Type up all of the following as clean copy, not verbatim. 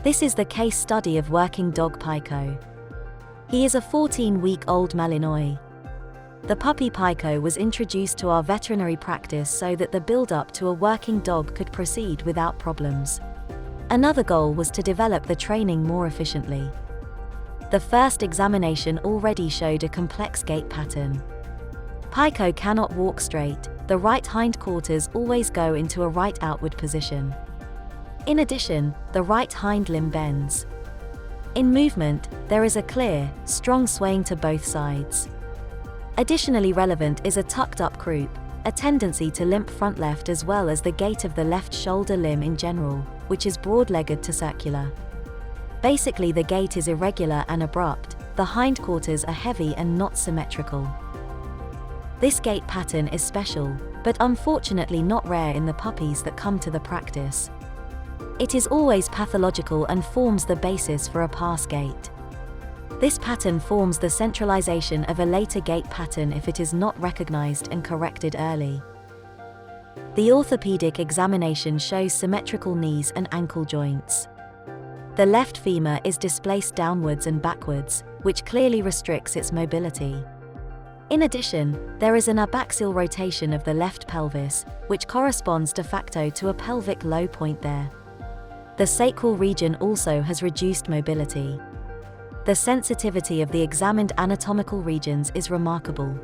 This is the case study of working dog Pico. He is a 14-week-old Malinois. The puppy Pico was introduced to our veterinary practice so that the build-up to a working dog could proceed without problems. Another goal was to develop the training more efficiently. The first examination already showed a complex gait pattern. Pico cannot walk straight, the right hindquarters always go into a right outward position. In addition, the right hind limb bends. In movement, there is a clear, strong swaying to both sides. Additionally relevant is a tucked-up croup, a tendency to limp front left, as well as the gait of the left shoulder limb in general, which is broad-legged to circular. Basically, the gait is irregular and abrupt, the hindquarters are heavy and not symmetrical. This gait pattern is special, but unfortunately not rare in the puppies that come to the practice. It is always pathological and forms the basis for a pass gait. This pattern forms the centralization of a later gait pattern if it is not recognized and corrected early. The orthopedic examination shows symmetrical knees and ankle joints. The left femur is displaced downwards and backwards, which clearly restricts its mobility. In addition, there is an abaxial rotation of the left pelvis, which corresponds de facto to a pelvic low point there. The sacral region also has reduced mobility. The sensitivity of the examined anatomical regions is remarkable.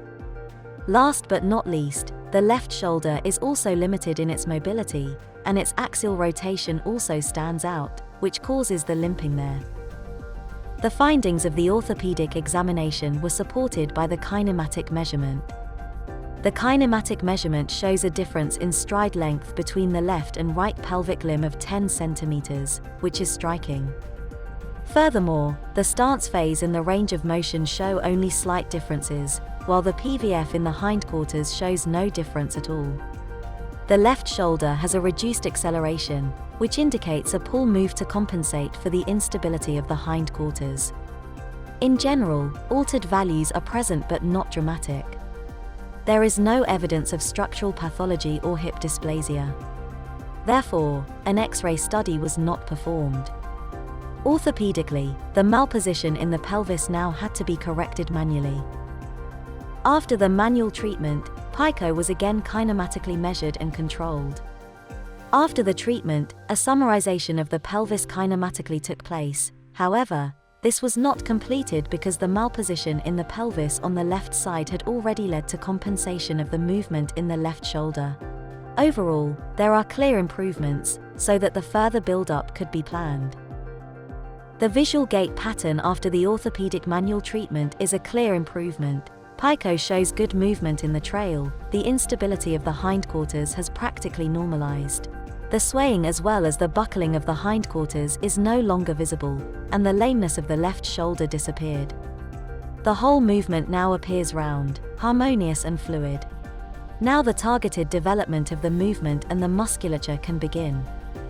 Last but not least, the left shoulder is also limited in its mobility, and its axial rotation also stands out, which causes the limping there. The findings of the orthopedic examination were supported by the kinematic measurement. The kinematic measurement shows a difference in stride length between the left and right pelvic limb of 10 centimeters, which is striking. Furthermore, the stance phase and the range of motion show only slight differences, while the PVF in the hindquarters shows no difference at all. The left shoulder has a reduced acceleration, which indicates a pull move to compensate for the instability of the hindquarters. In general, altered values are present but not dramatic. There is no evidence of structural pathology or hip dysplasia. Therefore, an X-ray study was not performed. Orthopedically, the malposition in the pelvis now had to be corrected manually. After the manual treatment, Pico was again kinematically measured and controlled. After the treatment, a summarization of the pelvis kinematically took place. However, this was not completed because the malposition in the pelvis on the left side had already led to compensation of the movement in the left shoulder. Overall, there are clear improvements, so that the further build-up could be planned. The visual gait pattern after the orthopedic manual treatment is a clear improvement. Pico shows good movement in the trail, the instability of the hindquarters has practically normalized. The swaying as well as the buckling of the hindquarters is no longer visible, and the lameness of the left shoulder disappeared. The whole movement now appears round, harmonious and fluid. Now the targeted development of the movement and the musculature can begin.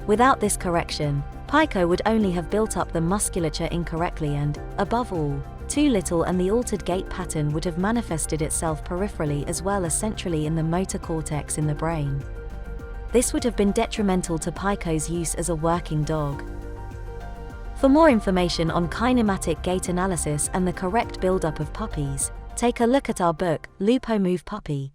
Without this correction, Pico would only have built up the musculature incorrectly and, above all, too little, and the altered gait pattern would have manifested itself peripherally as well as centrally in the motor cortex in the brain. This would have been detrimental to Pico's use as a working dog. For more information on kinematic gait analysis and the correct buildup of puppies, take a look at our book, Lupo Move Puppy,